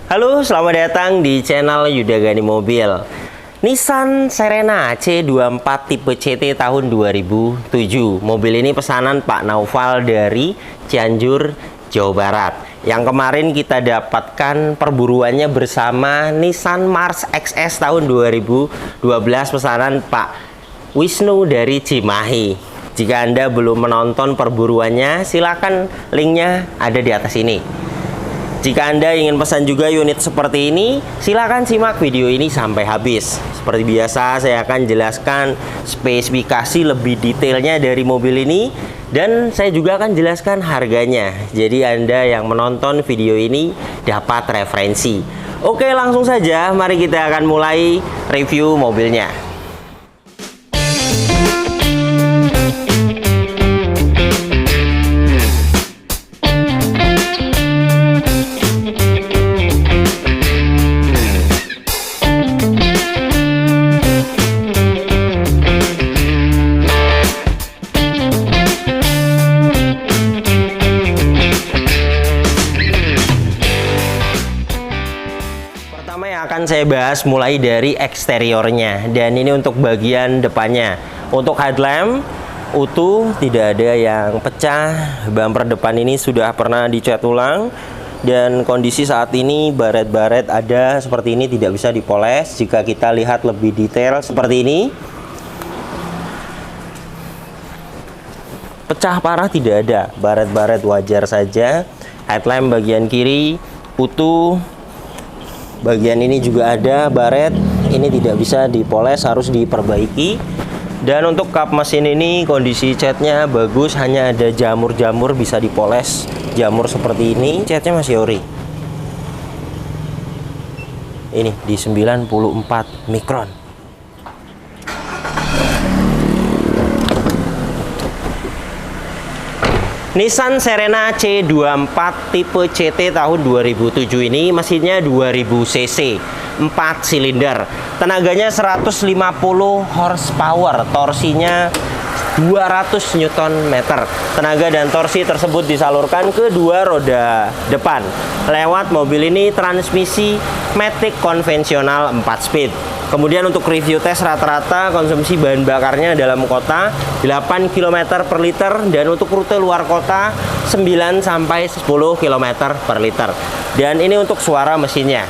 Halo, selamat datang di channel Yudagani Mobil. Nissan Serena C24 tipe CT tahun 2007. Mobil ini pesanan Pak Naufal dari Cianjur, Jawa Barat. Yang kemarin kita dapatkan perburuannya bersama Nissan Mars XS tahun 2012 pesanan Pak Wisnu dari Cimahi. Jika Anda belum menonton perburuannya, silakan linknya ada di atas ini. Jika Anda ingin pesan juga unit seperti ini, silakan simak video ini sampai habis. Seperti biasa, saya akan jelaskan spesifikasi lebih detailnya dari mobil ini, dan saya juga akan jelaskan harganya. Jadi Anda yang menonton video ini dapat referensi. Oke, langsung saja, mari kita akan mulai review mobilnya. Saya bahas mulai dari eksteriornya, dan ini untuk bagian depannya. Untuk headlamp utuh, tidak ada yang pecah. Bumper depan ini sudah pernah dicat ulang, dan kondisi saat ini baret-baret ada seperti ini, tidak bisa dipoles. Jika kita lihat lebih detail seperti ini, pecah parah tidak ada, baret-baret wajar saja. Headlamp bagian kiri utuh. Bagian ini juga ada baret, ini tidak bisa dipoles, harus diperbaiki. Dan untuk kap mesin ini kondisi catnya bagus, hanya ada jamur-jamur, bisa dipoles. Jamur seperti ini, catnya masih ori. Ini di 94 mikron. Nissan Serena C24 tipe CT tahun 2007 ini mesinnya 2000 cc, 4 silinder, tenaganya 150 horsepower, torsinya 200 Nm. Tenaga dan torsi tersebut disalurkan ke dua roda depan lewat mobil ini transmisi matic konvensional 4 speed. Kemudian untuk review tes rata-rata konsumsi bahan bakarnya dalam kota 8 km per liter, dan untuk rute luar kota 9 sampai 10 km per liter. Dan ini untuk suara mesinnya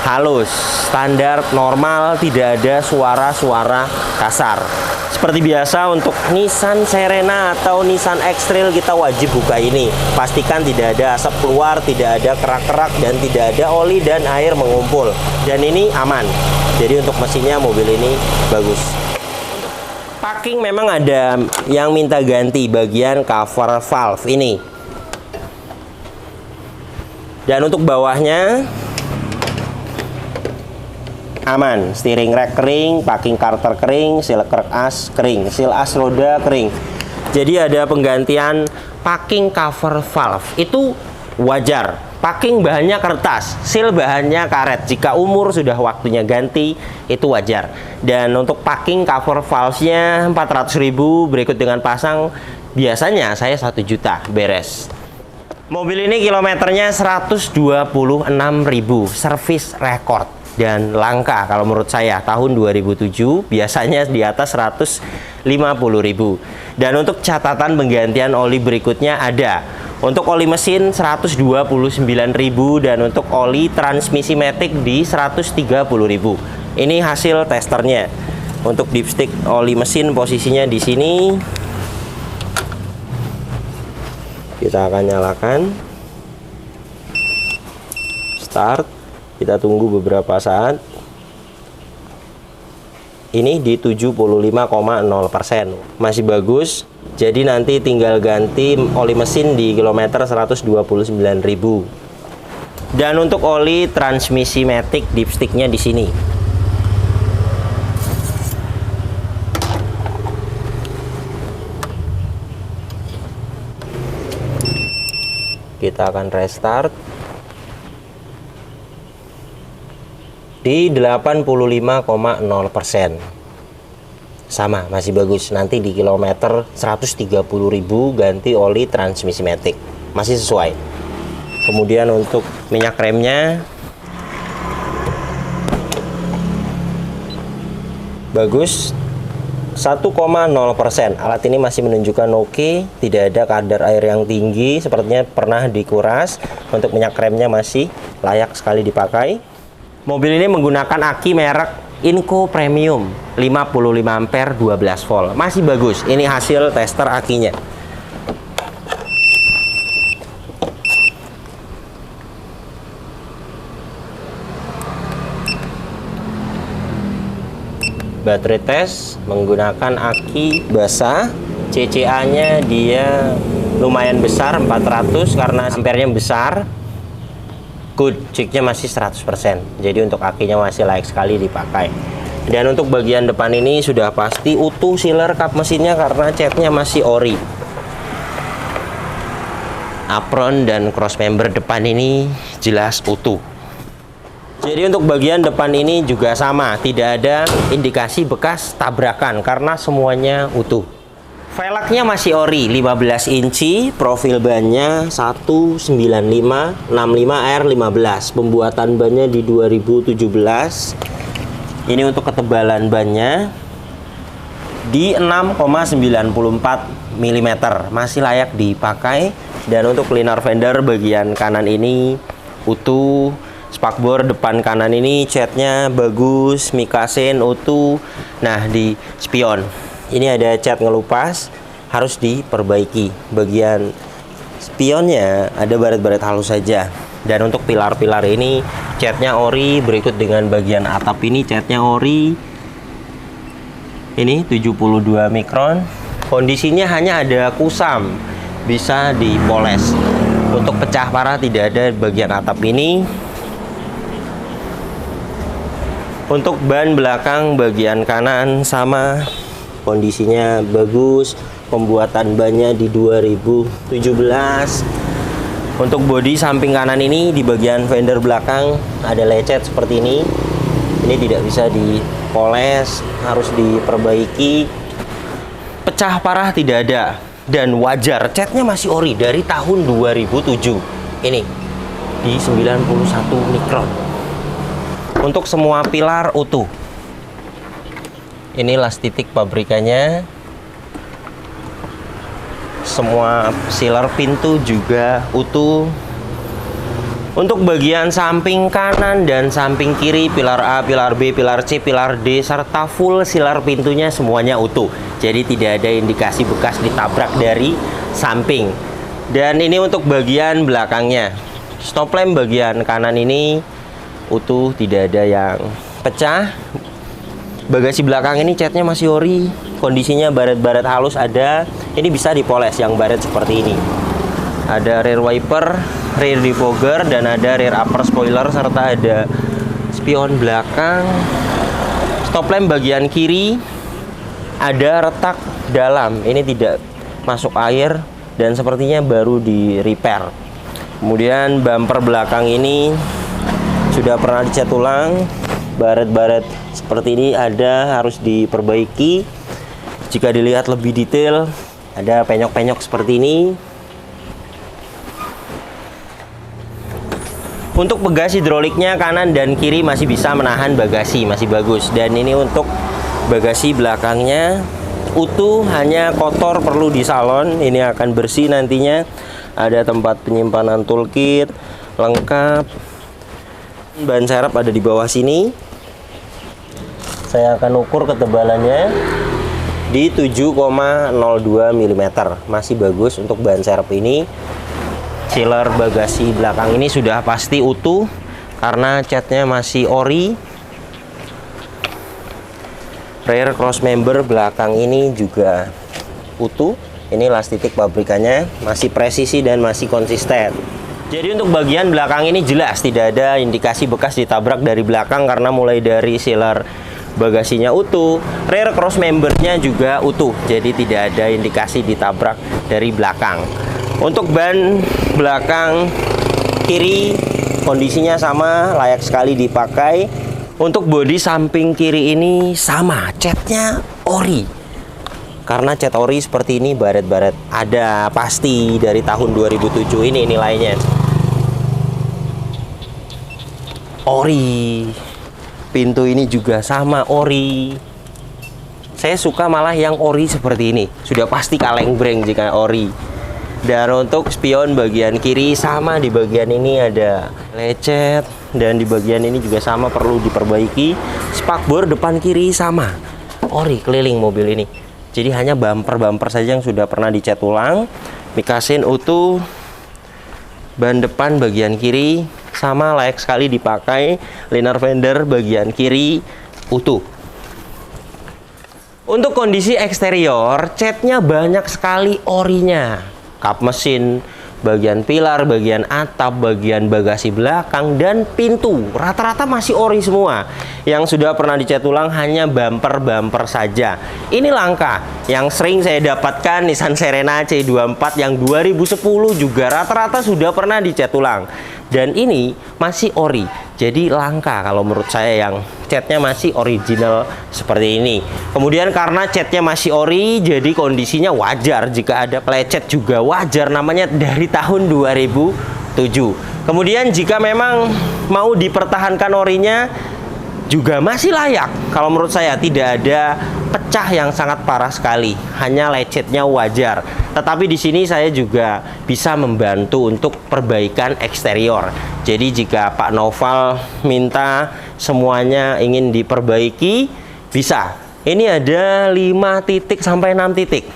halus, standar, normal, tidak ada suara-suara kasar. Seperti biasa untuk Nissan Serena atau Nissan X-Trail kita wajib buka ini. Pastikan tidak ada asap keluar, tidak ada kerak-kerak, dan tidak ada oli dan air mengumpul. Dan ini aman. Jadi untuk mesinnya mobil ini bagus. Packing memang ada yang minta ganti bagian cover valve ini. Dan untuk bawahnya aman, steering rack kering, packing carter kering, seal kerek as kering, seal as roda kering. Jadi ada penggantian packing cover valve, itu wajar. Packing bahannya kertas, seal bahannya karet. Jika umur sudah waktunya ganti, itu wajar. Dan untuk packing cover valve-nya 400.000, berikut dengan pasang biasanya saya 1 juta beres. Mobil ini kilometernya 126.000, service record. Dan langka kalau menurut saya, tahun 2007 biasanya di atas 150.000. Dan untuk catatan penggantian oli berikutnya ada. Untuk oli mesin 129.000, dan untuk oli transmisi matic di 130.000. Ini hasil testernya. Untuk dipstick oli mesin posisinya di sini. Kita akan nyalakan. Start. Kita tunggu beberapa saat. Ini di 75,0%, masih bagus. Jadi nanti tinggal ganti oli mesin di kilometer 129.000. Dan untuk oli transmisi matic dipsticknya di sini. Kita akan restart. Di 85,0%. Sama, masih bagus. Nanti di kilometer 130.000 ganti oli transmisi matic. Masih sesuai. Kemudian untuk minyak remnya bagus, 1,0%. Alat ini masih menunjukkan oke, tidak ada kadar air yang tinggi, sepertinya pernah dikuras. Untuk minyak remnya masih layak sekali dipakai. Mobil ini menggunakan aki merek Inco Premium 55 ampere 12 volt. Masih bagus. Ini hasil tester akinya. Baterai tes menggunakan aki basah. CCA-nya dia lumayan besar, 400 karena ampernya besar. Good, checknya masih 100%. Jadi untuk akinya masih layak sekali dipakai. Dan untuk bagian depan ini sudah pasti utuh sealer kap mesinnya karena catnya masih ori. Apron dan cross member depan ini jelas utuh. Jadi untuk bagian depan ini juga sama, tidak ada indikasi bekas tabrakan karena semuanya utuh. Velgnya masih ori, 15 inci, profil bannya 195/65R15. Pembuatan bannya di 2017. Ini untuk ketebalan bannya di 6,94 mm, masih layak dipakai. Dan untuk liner fender bagian kanan ini utuh. Spakbor depan kanan ini catnya bagus, mikasen utuh. Nah, di spion ini ada cat ngelupas, harus diperbaiki. Bagian spionnya ada baret-baret halus saja. Dan untuk pilar-pilar ini catnya ori, berikut dengan bagian atap ini catnya ori. Ini 72 mikron. Kondisinya hanya ada kusam, bisa dipoles. Untuk pecah parah tidak ada bagian atap ini. Untuk ban belakang bagian kanan sama, kondisinya bagus. Pembuatan bannya di 2017. Untuk bodi samping kanan ini di bagian fender belakang ada lecet seperti ini. Ini tidak bisa dipoles, harus diperbaiki. Pecah parah tidak ada dan wajar, catnya masih ori dari tahun 2007. Ini di 91 mikron. Untuk semua pilar utuh. Ini las titik pabrikannya. Semua sealer pintu juga utuh. Untuk bagian samping kanan dan samping kiri, pilar A, pilar B, pilar C, pilar D, serta full sealer pintunya semuanya utuh. Jadi tidak ada indikasi bekas ditabrak dari samping. Dan ini untuk bagian belakangnya. Stop lamp bagian kanan ini utuh, tidak ada yang pecah. Bagasi belakang ini catnya masih ori, kondisinya baret-baret halus ada. Ini bisa dipoles yang baret seperti ini. Ada rear wiper, rear defogger, dan ada rear upper spoiler, serta ada spion belakang. Stop lamp bagian kiri ada retak dalam, ini tidak masuk air dan sepertinya baru di repair. Kemudian bumper belakang ini sudah pernah dicat ulang, baret-baret seperti ini ada, harus diperbaiki. Jika dilihat lebih detail, ada penyok-penyok seperti ini. Untuk bagasi hidroliknya kanan dan kiri masih bisa menahan bagasi, masih bagus. Dan ini untuk bagasi belakangnya utuh, hanya kotor perlu disalon. Ini akan bersih nantinya. Ada tempat penyimpanan toolkit lengkap. Ban serep ada di bawah sini. Saya akan ukur ketebalannya di 7,02 mm. Masih bagus untuk ban serep ini. Sealer bagasi belakang ini sudah pasti utuh karena catnya masih ori. Rear cross member belakang ini juga utuh. Ini las titik pabrikannya masih presisi dan masih konsisten. Jadi untuk bagian belakang ini jelas tidak ada indikasi bekas ditabrak dari belakang karena mulai dari sealer bagasinya utuh, rear cross membernya juga utuh. Jadi tidak ada indikasi ditabrak dari belakang. Untuk ban belakang kiri kondisinya sama, layak sekali dipakai. Untuk bodi samping kiri ini sama, catnya ori. Karena cat ori seperti ini, baret-baret ada pasti dari tahun 2007 ini nilainya. ori. Pintu ini juga sama ori. Saya suka malah yang ori seperti ini. Sudah pasti kaleng-breng jika ori. Dan untuk spion bagian kiri sama, di bagian ini ada lecet, dan di bagian ini juga sama, perlu diperbaiki. Spakbor depan kiri sama, ori keliling mobil ini. Jadi hanya bumper-bumper saja yang sudah pernah dicat ulang. Mikasin utuh. Ban depan bagian kiri sama, layak sekali dipakai. Liner fender bagian kiri utuh. Untuk kondisi eksterior, catnya banyak sekali orinya. Kap mesin, bagian pilar, bagian atap, bagian bagasi belakang, dan pintu rata-rata masih ori semua. Yang sudah pernah dicat ulang hanya bumper-bumper saja. Ini langka. Yang sering saya dapatkan Nissan Serena C24 yang 2010 juga rata-rata sudah pernah dicat ulang. Dan ini masih ori. Jadi langka kalau menurut saya yang catnya masih original seperti ini. Kemudian karena catnya masih ori, jadi kondisinya wajar. Jika ada pelecet juga wajar, namanya dari tahun 2007. Kemudian jika memang mau dipertahankan orinya, juga masih layak. Kalau menurut saya tidak ada pecah yang sangat parah sekali, hanya lecetnya wajar. Tetapi di sini saya juga bisa membantu untuk perbaikan eksterior. Jadi jika Pak Noval minta semuanya ingin diperbaiki, bisa. Ini ada 5 titik sampai 6 titik.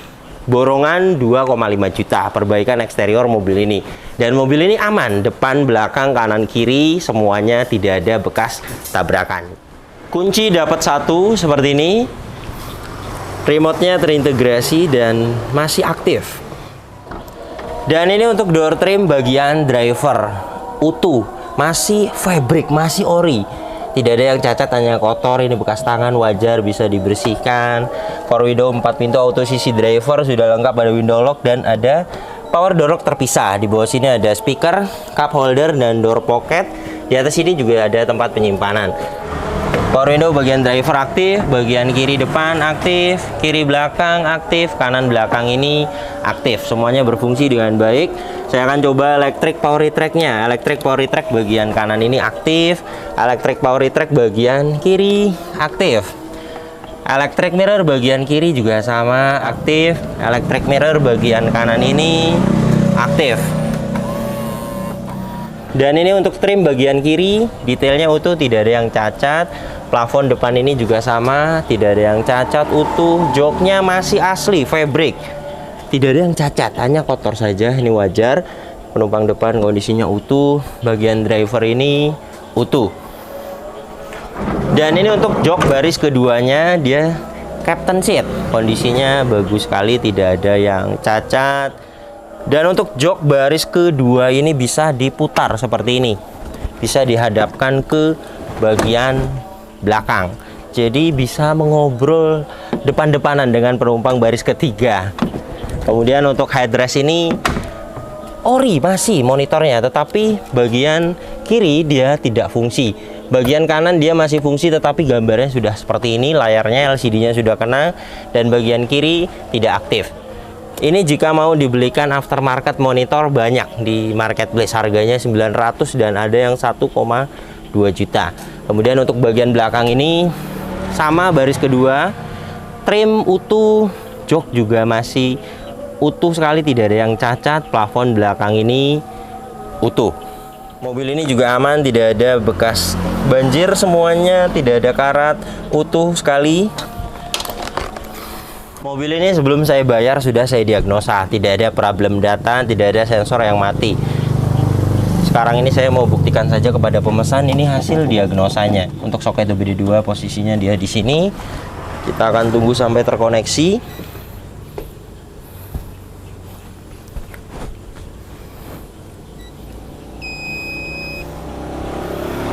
Borongan 2,5 juta perbaikan eksterior mobil ini. Dan mobil ini aman, depan, belakang, kanan, kiri, semuanya tidak ada bekas tabrakan. Kunci dapat 1 seperti ini. Remote-nya terintegrasi dan masih aktif. Dan ini untuk door trim bagian driver utuh, masih fabric, masih ori. Tidak ada yang cacat, hanya kotor. Ini bekas tangan, wajar, bisa dibersihkan. Power window 4 pintu auto sisi driver sudah lengkap, ada window lock dan ada power door lock terpisah. Di bawah sini ada speaker, cup holder dan door pocket. Di atas ini juga ada tempat penyimpanan. Power window bagian driver aktif, bagian kiri depan aktif, kiri belakang aktif, kanan belakang ini aktif. Semuanya berfungsi dengan baik. Saya akan coba electric power retract-nya. Electric power retract bagian kanan ini aktif, electric power retract bagian kiri aktif. Electric mirror bagian kiri juga sama aktif, electric mirror bagian kanan ini aktif. Dan ini untuk trim bagian kiri, detailnya utuh, tidak ada yang cacat. Plafon depan ini juga sama, tidak ada yang cacat, utuh. Joknya masih asli, fabric. Tidak ada yang cacat, hanya kotor saja, ini wajar. Penumpang depan kondisinya utuh, bagian driver ini utuh. Dan ini untuk jok baris keduanya, dia captain seat. Kondisinya bagus sekali, tidak ada yang cacat. Dan untuk jok baris kedua ini bisa diputar seperti ini. Bisa dihadapkan ke bagian belakang. Jadi bisa mengobrol depan-depanan dengan penumpang baris ketiga. Kemudian untuk headrest ini ori masih monitornya, tetapi bagian kiri dia tidak fungsi. Bagian kanan dia masih fungsi, tetapi gambarnya sudah seperti ini, layarnya LCD-nya sudah kena, dan bagian kiri tidak aktif. Ini jika mau dibelikan aftermarket monitor banyak di marketplace, harganya 900 dan ada yang 1,2 juta. Kemudian untuk bagian belakang ini sama, baris kedua, trim utuh, jok juga masih utuh sekali, tidak ada yang cacat. Plafon belakang ini utuh. Mobil ini juga aman, tidak ada bekas banjir, semuanya tidak ada karat, utuh sekali. Mobil ini sebelum saya bayar sudah saya diagnosa, tidak ada problem data, tidak ada sensor yang mati. Sekarang ini saya mau buktikan saja kepada pemesan ini hasil diagnosanya. Untuk soket WD2 posisinya dia di sini. Kita akan tunggu sampai terkoneksi.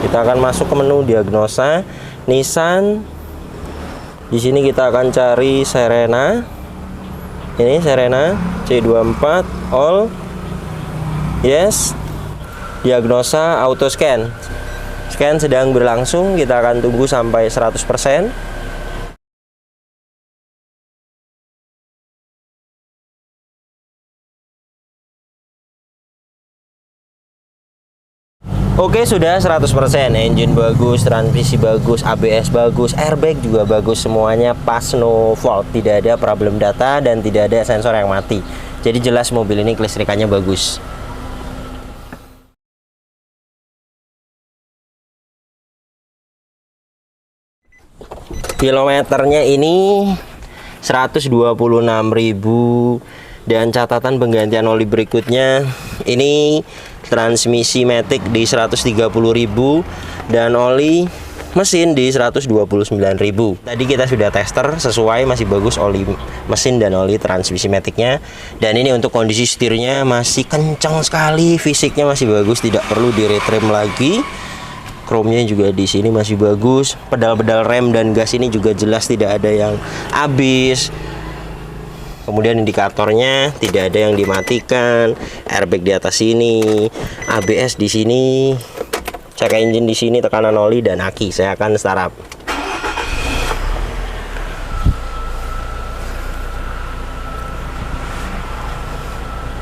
Kita akan masuk ke menu diagnosa Nissan. Di sini kita akan cari Serena. Ini Serena C24 all. Yes. Diagnosa auto scan. Scan sedang berlangsung, kita akan tunggu sampai 100%. Oke, sudah 100%. Engine bagus, transmisi bagus, ABS bagus, airbag juga bagus, semuanya pas, no fault, tidak ada problem data dan tidak ada sensor yang mati. Jadi jelas mobil ini kelistrikannya bagus. Kilometernya ini 126.000 dan catatan penggantian oli berikutnya ini transmisi matic di 130.000 dan oli mesin di 129.000. Tadi kita sudah tester sesuai, masih bagus oli mesin dan oli transmisi maticnya. Dan ini untuk kondisi setirnya masih kencang sekali, fisiknya masih bagus, tidak perlu di retrim lagi. Chrome-nya juga di sini masih bagus. Pedal-pedal rem dan gas ini juga jelas tidak ada yang habis. Kemudian indikatornya tidak ada yang dimatikan. Airbag di atas sini, ABS di sini, cek engine di sini, tekanan oli dan aki. Saya akan startup.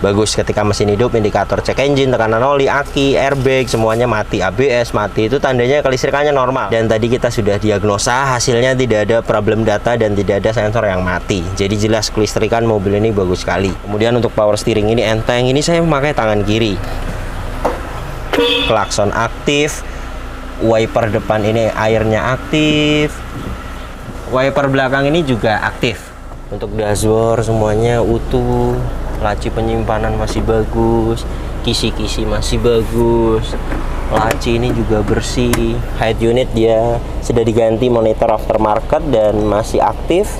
Bagus ketika mesin hidup, indikator cek engine, tekanan oli, aki, airbag semuanya mati, ABS mati, itu tandanya kelistrikannya normal. Dan tadi kita sudah diagnosa, hasilnya tidak ada problem data dan tidak ada sensor yang mati. Jadi jelas kelistrikan mobil ini bagus sekali. Kemudian untuk power steering ini enteng, ini saya memakai tangan kiri. Klakson aktif, wiper depan ini airnya aktif, wiper belakang ini juga aktif. Untuk dashboard semuanya utuh. Laci penyimpanan masih bagus, kisi-kisi masih bagus, laci ini juga bersih. Head unit dia sudah diganti monitor aftermarket dan masih aktif.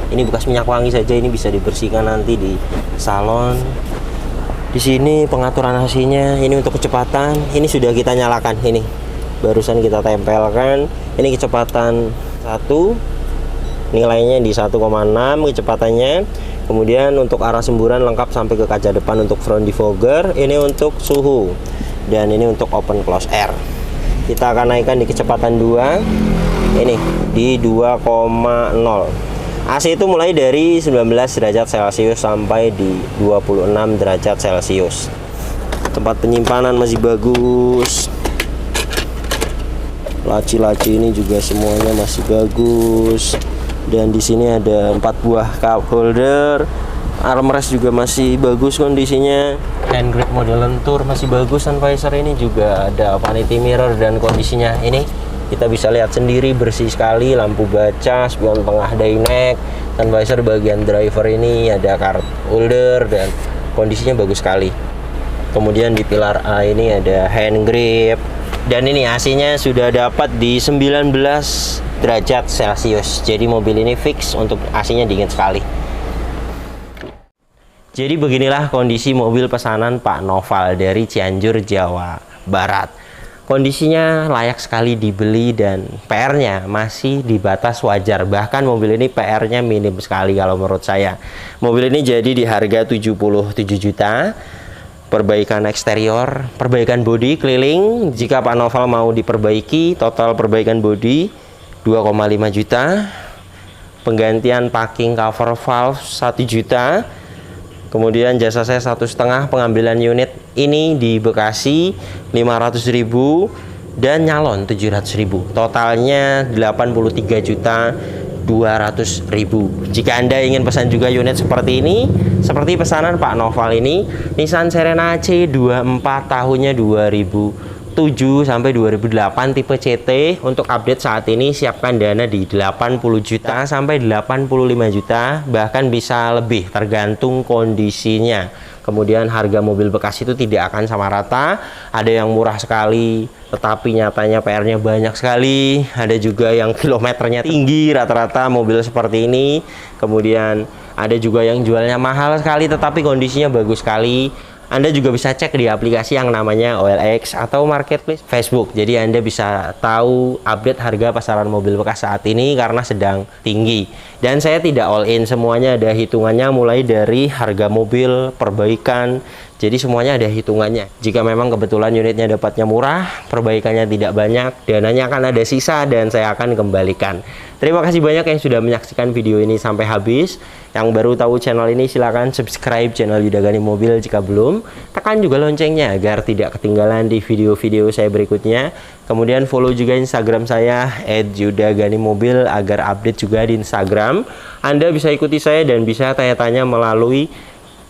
Ini bekas minyak wangi saja, ini bisa dibersihkan nanti di salon. Di sini pengaturan AC-nya, ini untuk kecepatan, ini sudah kita nyalakan, ini barusan kita tempelkan. Ini kecepatan 1, nilainya di 1,6 kecepatannya. Kemudian untuk arah semburan lengkap sampai ke kaca depan untuk front defogger. Ini untuk suhu dan ini untuk open close air. Kita akan naikkan di kecepatan 2, ini di 2,0. AC itu mulai dari 19 derajat Celcius sampai di 26 derajat Celcius. Tempat penyimpanan masih bagus. Laci-laci ini juga semuanya masih bagus. Dan di sini ada 4 buah cup holder. Armrest juga masih bagus kondisinya. Hand grip model lentur masih bagus. Sun visor ini juga ada vanity mirror dan kondisinya ini kita bisa lihat sendiri bersih sekali. Lampu baca, spion tengah daynek. Sun visor bagian driver ini ada card holder dan kondisinya bagus sekali. Kemudian di pilar A ini ada hand grip. Dan ini AC-nya sudah dapat di 19 derajat Celcius. Jadi mobil ini fix untuk AC-nya dingin sekali. Jadi beginilah kondisi mobil pesanan Pak Noval dari Cianjur, Jawa Barat. Kondisinya layak sekali dibeli dan PR-nya masih di batas wajar. Bahkan mobil ini PR-nya minim sekali kalau menurut saya. Mobil ini jadi di harga 77 juta. Perbaikan eksterior, perbaikan bodi keliling. Jika Pak Noval mau diperbaiki, total perbaikan bodi 2,5 juta. Penggantian packing cover valve 1 juta. Kemudian jasa saya 1,5 pengambilan unit ini di Bekasi 500.000 dan nyalon 700.000. Totalnya 83.200.000. Jika Anda ingin pesan juga unit seperti ini, seperti pesanan Pak Noval ini, Nissan Serena C24 tahunnya 2007 sampai 2008 tipe CT. Untuk update saat ini siapkan dana di 80 juta sampai 85 juta, bahkan bisa lebih tergantung kondisinya. Kemudian harga mobil bekas itu tidak akan sama rata. Ada yang murah sekali tetapi nyatanya PR-nya banyak sekali. Ada juga yang kilometernya tinggi, rata-rata mobil seperti ini. Kemudian ada juga yang jualnya mahal sekali tetapi kondisinya bagus sekali. Anda juga bisa cek di aplikasi yang namanya OLX atau Marketplace Facebook. Jadi Anda bisa tahu update harga pasaran mobil bekas saat ini karena sedang tinggi. Dan saya tidak all in, semuanya ada hitungannya mulai dari harga mobil, perbaikan, Jadi semuanya ada hitungannya. Jika memang kebetulan unitnya dapatnya murah, perbaikannya tidak banyak, dananya akan ada sisa dan saya akan kembalikan. Terima kasih banyak yang sudah menyaksikan video ini sampai habis. Yang baru tahu channel ini silahkan subscribe channel Yuda Gani Mobil jika belum. Tekan juga loncengnya agar tidak ketinggalan di video-video saya berikutnya. Kemudian follow juga Instagram saya @yudaganimobil agar update juga di Instagram. Anda bisa ikuti saya dan bisa tanya-tanya melalui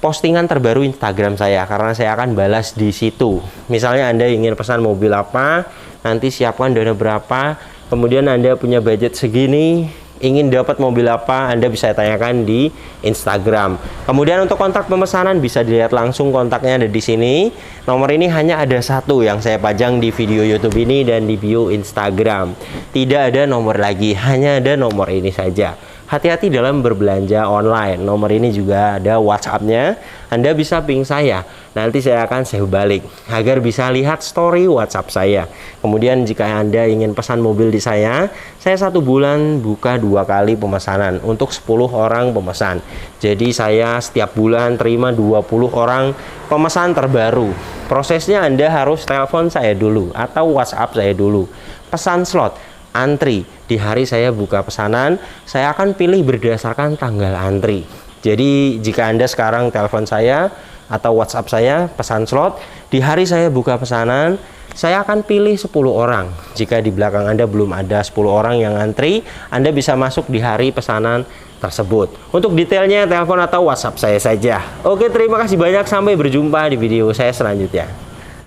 postingan terbaru Instagram saya, karena saya akan balas di situ. Misalnya Anda ingin pesan mobil apa, nanti siapkan dana berapa, kemudian Anda punya budget segini, ingin dapat mobil apa, Anda bisa tanyakan di Instagram. Kemudian untuk kontak pemesanan bisa dilihat langsung, kontaknya ada di sini. Nomor ini hanya ada satu yang saya pajang di video YouTube ini dan di bio Instagram. Tidak ada nomor lagi, hanya ada nomor ini saja. Hati-hati dalam berbelanja online. Nomor ini juga ada WhatsApp-nya. Anda bisa ping saya. Nanti saya akan save balik agar bisa lihat story WhatsApp saya. Kemudian jika Anda ingin pesan mobil di saya 1 bulan buka 2 kali pemesanan untuk 10 orang pemesan. Jadi saya setiap bulan terima 20 orang pemesan terbaru. Prosesnya Anda harus telepon saya dulu atau WhatsApp saya dulu. Pesan slot, antri. Di hari saya buka pesanan, saya akan pilih berdasarkan tanggal antri. Jadi jika Anda sekarang telepon saya atau WhatsApp saya pesan slot, di hari saya buka pesanan, saya akan pilih 10 orang. Jika di belakang Anda belum ada 10 orang yang antri, Anda bisa masuk di hari pesanan tersebut. Untuk detailnya telepon atau WhatsApp saya saja. Oke, terima kasih banyak, sampai berjumpa di video saya selanjutnya.